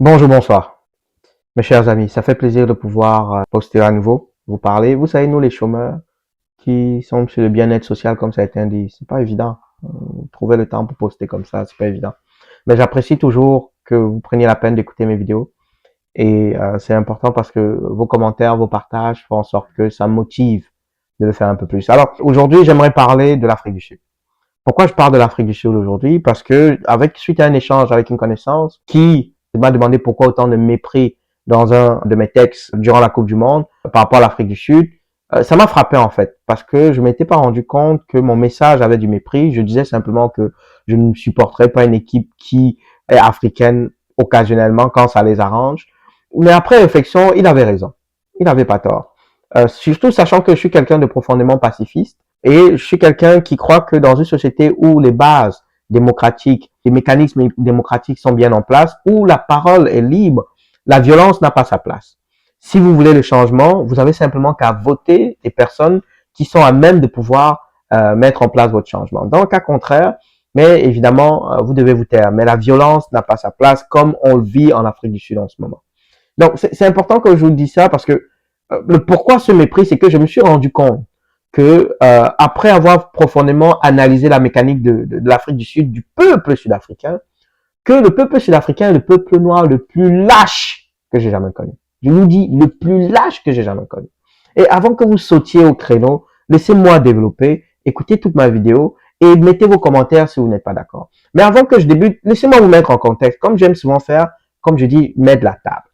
Bonjour, bonsoir, mes chers amis. Ça fait plaisir de pouvoir poster à nouveau, vous parler. Vous savez, nous les chômeurs qui sommes sur le bien-être social, comme ça a été dit, c'est pas évident. Trouver le temps pour poster comme ça, c'est pas évident. Mais j'apprécie toujours que vous preniez la peine d'écouter mes vidéos. Et c'est important parce que vos commentaires, vos partages font en sorte que ça me motive de le faire un peu plus. Alors, aujourd'hui, j'aimerais parler de l'Afrique du Sud. Pourquoi je parle de l'Afrique du Sud aujourd'hui? Parce que suite à un échange avec une connaissance qui m'a demandé pourquoi autant de mépris dans un de mes textes durant la Coupe du Monde par rapport à l'Afrique du Sud, ça m'a frappé en fait, parce que je m'étais pas rendu compte que mon message avait du mépris. Je disais simplement que je ne supporterais pas une équipe qui est africaine occasionnellement quand ça les arrange. Mais après réflexion, il avait raison. Il n'avait pas tort. Surtout sachant que je suis quelqu'un de profondément pacifiste. Et je suis quelqu'un qui croit que dans une société où les bases démocratiques, les mécanismes démocratiques sont bien en place, où la parole est libre, la violence n'a pas sa place. Si vous voulez le changement, vous avez simplement qu'à voter des personnes qui sont à même de pouvoir mettre en place votre changement. Dans le cas contraire, mais évidemment, vous devez vous taire. Mais la violence n'a pas sa place comme on le vit en Afrique du Sud en ce moment. Donc, c'est important que je vous dise ça parce que le pourquoi ce mépris, c'est que je me suis rendu compte que après avoir profondément analysé la mécanique de l'Afrique du Sud, du peuple sud-africain, que le peuple sud-africain est le peuple noir le plus lâche que j'ai jamais connu. Je vous dis, le plus lâche que j'ai jamais connu. Et avant que vous sautiez au créneau, laissez-moi développer, écoutez toute ma vidéo et mettez vos commentaires si vous n'êtes pas d'accord. Mais avant que je débute, laissez-moi vous mettre en contexte, comme j'aime souvent faire, comme je dis, mettre la table.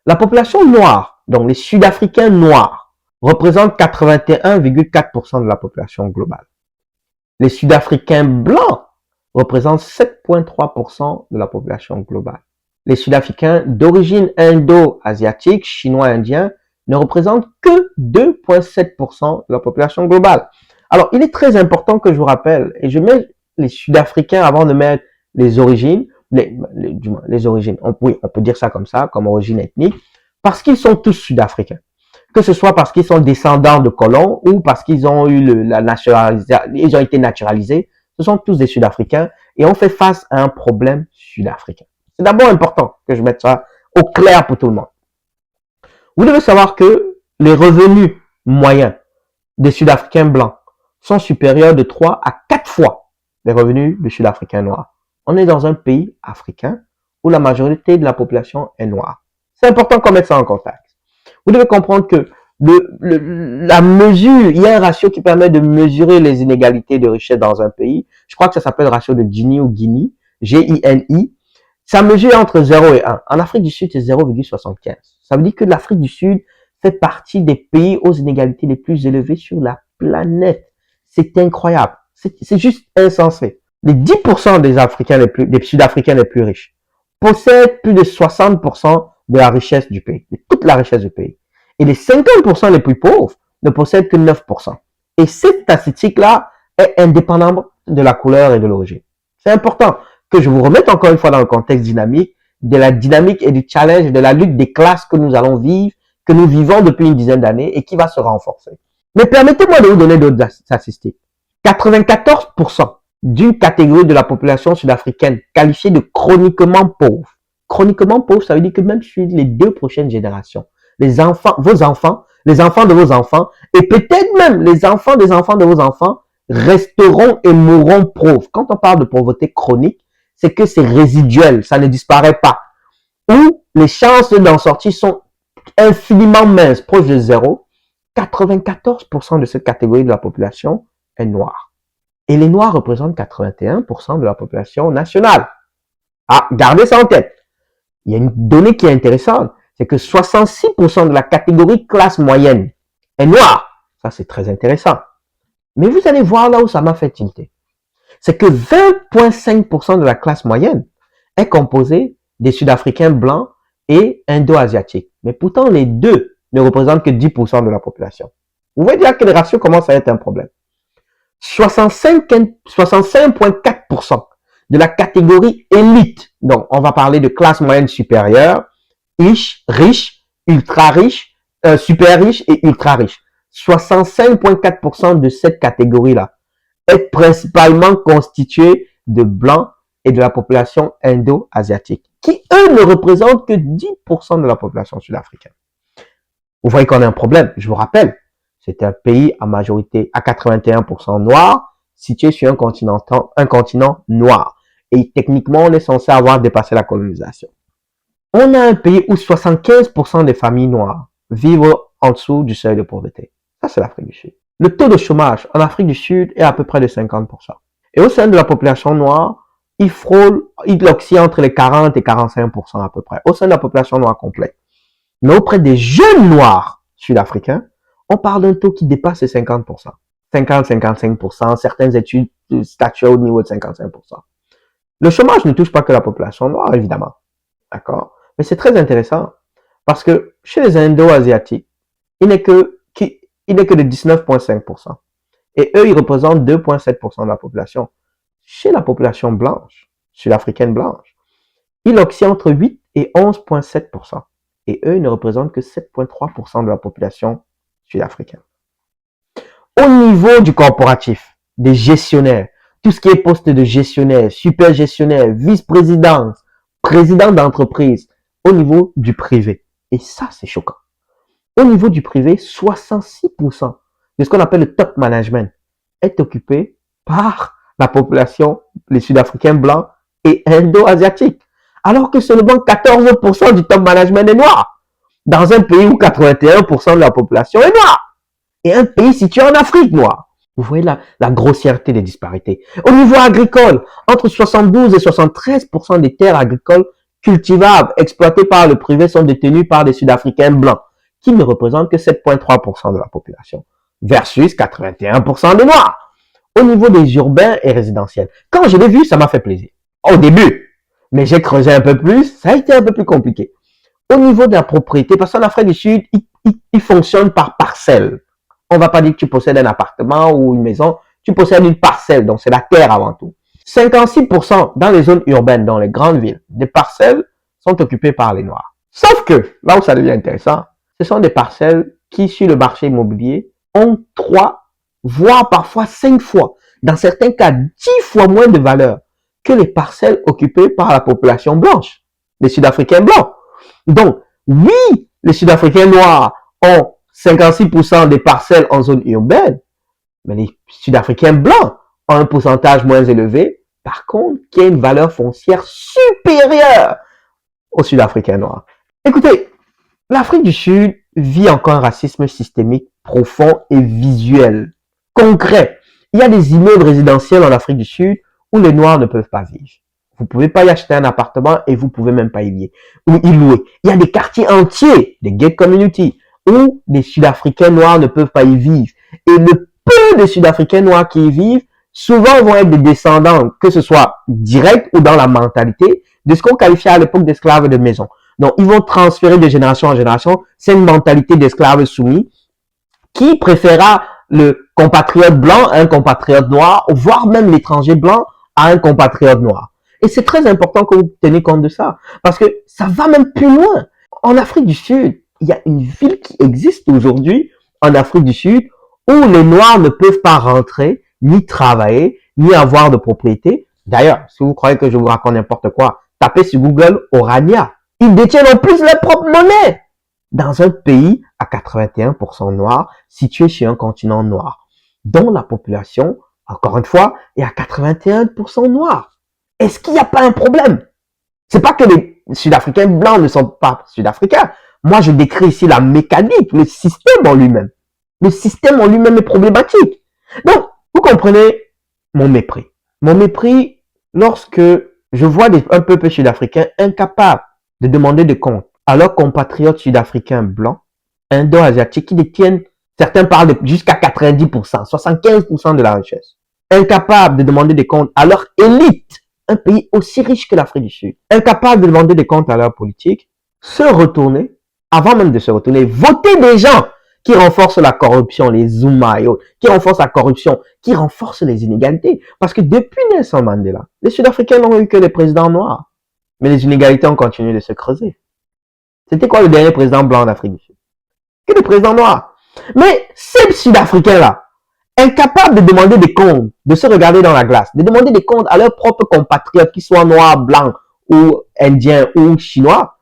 La population noire, donc les Sud-Africains noirs, représentent 81,4% de la population globale. Les Sud-Africains blancs représentent 7,3% de la population globale. Les Sud-Africains d'origine indo-asiatique, chinois-indiens, ne représentent que 2,7% de la population globale. Alors, il est très important que je vous rappelle, et je mets les Sud-Africains avant de mettre les origines, les origines, oui, on peut dire ça comme ça, comme origine ethnique, parce qu'ils sont tous Sud-Africains. Que ce soit parce qu'ils sont descendants de colons ou parce qu'ils ont eu la nationalisation, ils ont été naturalisés, ce sont tous des Sud-Africains et on fait face à un problème sud-africain. C'est d'abord important que je mette ça au clair pour tout le monde. Vous devez savoir que les revenus moyens des Sud-Africains blancs sont supérieurs de 3 à 4 fois les revenus des Sud-Africains noirs. On est dans un pays africain où la majorité de la population est noire. C'est important qu'on mette ça en contexte. Vous devez comprendre que la mesure, il y a un ratio qui permet de mesurer les inégalités de richesse dans un pays. Je crois que ça s'appelle le ratio de Gini ou Gini, G-I-N-I. Ça mesure entre 0 et 1. En Afrique du Sud, c'est 0,75. Ça veut dire que l'Afrique du Sud fait partie des pays aux inégalités les plus élevées sur la planète. C'est incroyable. C'est juste insensé. Les 10% des Sud-Africains les plus riches possèdent plus de 60% de la richesse du pays, de toute la richesse du pays. Et les 50% les plus pauvres ne possèdent que 9%. Et cette statistique-là est indépendante de la couleur et de l'origine. C'est important que je vous remette encore une fois dans le contexte dynamique, de la dynamique et du challenge, de la lutte des classes que nous allons vivre, que nous vivons depuis une dizaine d'années et qui va se renforcer. Mais permettez-moi de vous donner d'autres statistiques. 94% d'une catégorie de la population sud-africaine qualifiée de chroniquement pauvre. Chroniquement pauvre, ça veut dire que même sur les 2 prochaines générations, les enfants, vos enfants, les enfants de vos enfants, et peut-être même les enfants des enfants de vos enfants, resteront et mourront pauvres. Quand on parle de pauvreté chronique, c'est que c'est résiduel, ça ne disparaît pas. Ou les chances d'en sortir sont infiniment minces, proches de zéro. 94% de cette catégorie de la population est noire. Et les noirs représentent 81% de la population nationale. Ah, gardez ça en tête. Il y a une donnée qui est intéressante, c'est que 66% de la catégorie classe moyenne est noire. Ça, c'est très intéressant. Mais vous allez voir là où ça m'a fait tilter. C'est que 20,5% de la classe moyenne est composée des Sud-Africains blancs et indo-asiatiques. Mais pourtant, les deux ne représentent que 10% de la population. Vous voyez déjà que le ratio commence à être un problème. 65,4% de la catégorie élite, donc on va parler de classe moyenne supérieure, riche, ultra riche, super riche et ultra riche. 65,4% de cette catégorie-là est principalement constituée de blancs et de la population indo-asiatique, qui, eux, ne représentent que 10% de la population sud-africaine. Vous voyez qu'on a un problème. Je vous rappelle, c'est un pays à majorité à 81% noir, situé sur un continent noir. Et techniquement, on est censé avoir dépassé la colonisation. On a un pays où 75% des familles noires vivent en dessous du seuil de pauvreté. Ça, c'est l'Afrique du Sud. Le taux de chômage en Afrique du Sud est à peu près de 50%. Et au sein de la population noire, il oscille entre les 40 et 45% à peu près, au sein de la population noire complète. Mais auprès des jeunes noirs sud-africains, on parle d'un taux qui dépasse les 50%. 50-55%, certaines études statuent au niveau de 55%. Le chômage ne touche pas que la population noire, évidemment. D'accord? Mais c'est très intéressant parce que chez les Indo-Asiatiques, il n'est que de 19,5%. Et eux, ils représentent 2,7% de la population. Chez la population blanche, sud-africaine blanche, il oscille entre 8 et 11,7%. Et eux, ils ne représentent que 7,3% de la population sud-africaine. Au niveau du corporatif, des gestionnaires, tout ce qui est poste de gestionnaire, super gestionnaire, vice-présidence, président d'entreprise, au niveau du privé. Et ça, c'est choquant. Au niveau du privé, 66% de ce qu'on appelle le top management est occupé par la population, les Sud-Africains blancs et indo-asiatiques. Alors que seulement 14% du top management est noir. Dans un pays où 81% de la population est noire. Et un pays situé en Afrique noire. Vous voyez la grossièreté des disparités. Au niveau agricole, entre 72 et 73% des terres agricoles cultivables, exploitées par le privé, sont détenues par des Sud-Africains blancs, qui ne représentent que 7,3% de la population, versus 81% de noirs. Au niveau des urbains et résidentiels, quand je l'ai vu, ça m'a fait plaisir. Au début, mais j'ai creusé un peu plus, ça a été un peu plus compliqué. Au niveau de la propriété, parce qu'en Afrique du Sud, il fonctionne par parcelle. On va pas dire que tu possèdes un appartement ou une maison, tu possèdes une parcelle, donc c'est la terre avant tout. 56% dans les zones urbaines, dans les grandes villes, des parcelles sont occupées par les Noirs. Sauf que, là où ça devient intéressant, ce sont des parcelles qui, sur le marché immobilier, ont 3, voire parfois 5 fois, dans certains cas 10 fois moins de valeur que les parcelles occupées par la population blanche, les Sud-Africains blancs. Donc, oui, les Sud-Africains noirs ont 56% des parcelles en zone urbaine, mais les Sud-Africains blancs ont un pourcentage moins élevé, par contre, qui a une valeur foncière supérieure aux Sud-Africains noirs. Écoutez, l'Afrique du Sud vit encore un racisme systémique profond et visuel, concret. Il y a des immeubles résidentiels en Afrique du Sud où les Noirs ne peuvent pas vivre. Vous ne pouvez pas y acheter un appartement et vous ne pouvez même pas y louer. Il y a des quartiers entiers, des gated communities, où les Sud-Africains noirs ne peuvent pas y vivre. Et le peu de Sud-Africains noirs qui y vivent, souvent vont être des descendants, que ce soit direct ou dans la mentalité, de ce qu'on qualifiait à l'époque d'esclaves de maison. Donc, ils vont transférer de génération en génération. C'est une mentalité d'esclaves soumis qui préférera le compatriote blanc à un compatriote noir, voire même l'étranger blanc à un compatriote noir. Et c'est très important que vous teniez compte de ça, parce que ça va même plus loin. En Afrique du Sud, il y a une ville qui existe aujourd'hui, en Afrique du Sud, où les Noirs ne peuvent pas rentrer, ni travailler, ni avoir de propriété. D'ailleurs, si vous croyez que je vous raconte n'importe quoi, tapez sur Google Orania. Ils détiennent en plus leur propre monnaie. Dans un pays à 81% noir, situé sur un continent noir, dont la population, encore une fois, est à 81% noire. Est-ce qu'il n'y a pas un problème? C'est pas que les Sud-Africains blancs ne sont pas Sud-Africains. Moi, je décris ici la mécanique, le système en lui-même. Le système en lui-même est problématique. Donc, vous comprenez mon mépris. Mon mépris lorsque je vois un peuple sud-africain incapable de demander des comptes à leurs compatriotes sud-africains blancs, indo-asiatiques qui détiennent, certains parlent jusqu'à 90%, 75% de la richesse. Incapables de demander des comptes à leur élite, un pays aussi riche que l'Afrique du Sud, incapable de demander des comptes à leur politique, se retourner, avant même de se retourner, voter des gens qui renforcent la corruption, les Zuma et autres, qui renforcent la corruption, qui renforcent les inégalités. Parce que depuis Nelson Mandela, les Sud-Africains n'ont eu que les présidents noirs. Mais les inégalités ont continué de se creuser. C'était quoi le dernier président blanc d'Afrique du Sud? Que le président noir. Mais ces Sud-Africains-là, incapables de demander des comptes, de se regarder dans la glace, de demander des comptes à leurs propres compatriotes, qu'ils soient noirs, blancs ou Indiens ou Chinois,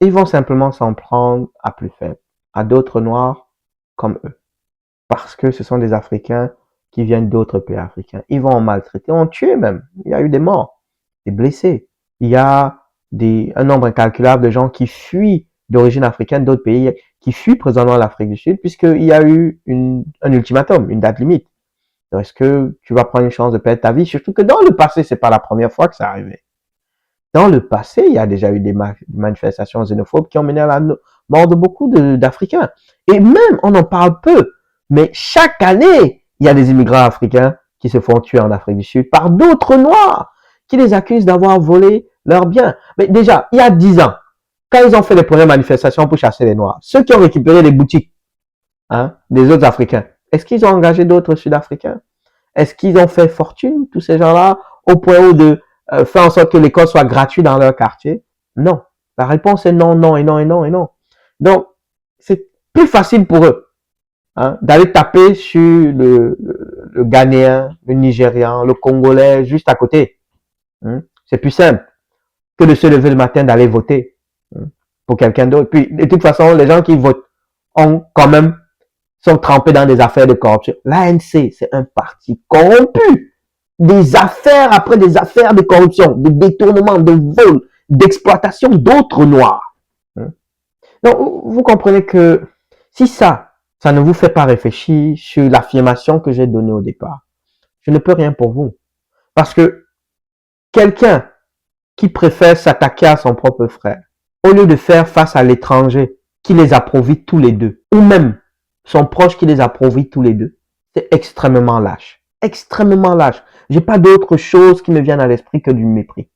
ils vont simplement s'en prendre à plus faible, à d'autres Noirs comme eux. Parce que ce sont des Africains qui viennent d'autres pays africains. Ils vont en maltraiter, en tuer même. Il y a eu des morts, des blessés. Il y a un nombre incalculable de gens qui fuient d'origine africaine d'autres pays, qui fuient présentement l'Afrique du Sud, puisqu'il y a eu un ultimatum, une date limite. Est-ce que tu vas prendre une chance de perdre ta vie? Surtout que dans le passé, c'est pas la première fois que ça arrivait. Dans le passé, il y a déjà eu des manifestations xénophobes qui ont mené à la mort de beaucoup d'Africains. Et même, on en parle peu, mais chaque année, il y a des immigrants africains qui se font tuer en Afrique du Sud par d'autres Noirs qui les accusent d'avoir volé leurs biens. Mais déjà, il y a 10 ans, quand ils ont fait les premières manifestations pour chasser les Noirs, ceux qui ont récupéré les boutiques des autres Africains, est-ce qu'ils ont engagé d'autres Sud-Africains? Est-ce qu'ils ont fait fortune, tous ces gens-là, au point où de faire en sorte que l'école soit gratuite dans leur quartier? Non. La réponse est non, non, et non, et non, et non. Donc, c'est plus facile pour eux d'aller taper sur le Ghanéen, le Nigérian, le Congolais, juste à côté. C'est plus simple que de se lever le matin d'aller voter pour quelqu'un d'autre. Puis, de toute façon, les gens qui votent ont quand même sont trempés dans des affaires de corruption. L'ANC, c'est un parti corrompu. Des affaires après des affaires de corruption, de détournement, de vol, d'exploitation d'autres Noirs. Donc, vous comprenez que si ça ne vous fait pas réfléchir sur l'affirmation que j'ai donnée au départ, je ne peux rien pour vous. Parce que quelqu'un qui préfère s'attaquer à son propre frère, au lieu de faire face à l'étranger qui les appauvrit tous les deux, ou même son proche qui les appauvrit tous les deux, c'est extrêmement lâche. Extrêmement lâche. J'ai pas d'autre chose qui me vienne à l'esprit que du mépris.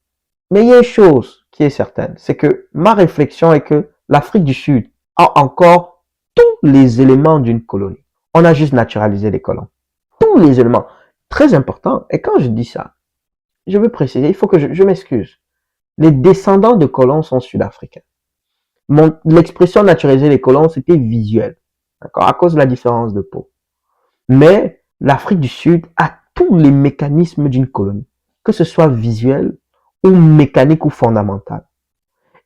Mais il y a une chose qui est certaine, c'est que ma réflexion est que l'Afrique du Sud a encore tous les éléments d'une colonie. On a juste naturalisé les colons. Tous les éléments. Très important. Et quand je dis ça, je veux préciser, il faut que je m'excuse. Les descendants de colons sont sud-africains. L'expression naturaliser les colons, c'était visuel. D'accord? À cause de la différence de peau. Mais l'Afrique du Sud a tous les mécanismes d'une colonie. Que ce soit visuel, ou mécanique ou fondamental.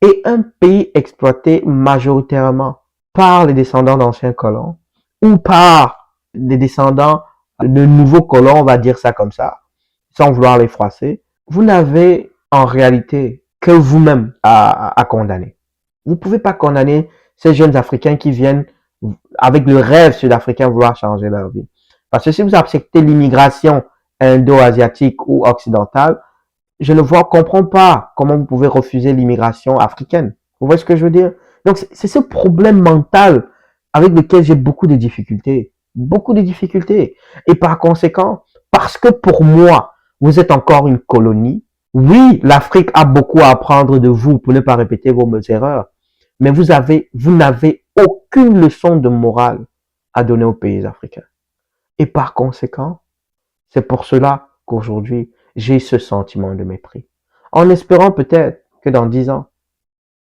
Et un pays exploité majoritairement par les descendants d'anciens colons ou par des descendants de nouveaux colons, on va dire ça comme ça, sans vouloir les froisser, vous n'avez en réalité que vous-même à condamner. Vous ne pouvez pas condamner ces jeunes Africains qui viennent avec le rêve sud-africain vouloir changer leur vie. Parce que si vous acceptez l'immigration indo-asiatique ou occidentale, je ne comprends pas comment vous pouvez refuser l'immigration africaine. Vous voyez ce que je veux dire? Donc, c'est ce problème mental avec lequel j'ai beaucoup de difficultés. Beaucoup de difficultés. Et par conséquent, parce que pour moi, vous êtes encore une colonie, oui, l'Afrique a beaucoup à apprendre de vous pour ne pas répéter vos erreurs, mais vous n'avez aucune leçon de morale à donner aux pays africains. Et par conséquent, c'est pour cela qu'aujourd'hui, j'ai ce sentiment de mépris. En espérant peut-être que dans 10 ans,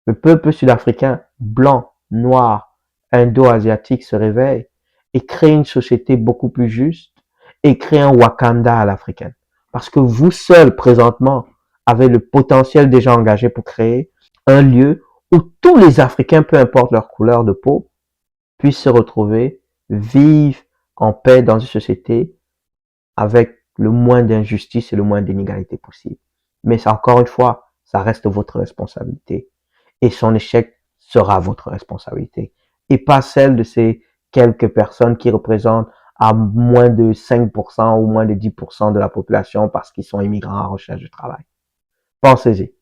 le peuple sud-africain, blanc, noir, indo-asiatique se réveille et crée une société beaucoup plus juste et crée un Wakanda à l'africaine. Parce que vous seuls, présentement, avez le potentiel déjà engagé pour créer un lieu où tous les Africains, peu importe leur couleur de peau, puissent se retrouver, vivre en paix dans une société avec le moins d'injustice et le moins d'inégalité possible. Mais encore une fois, ça reste votre responsabilité. Et son échec sera votre responsabilité. Et pas celle de ces quelques personnes qui représentent à moins de 5% ou moins de 10% de la population parce qu'ils sont immigrants en recherche de travail. Pensez-y.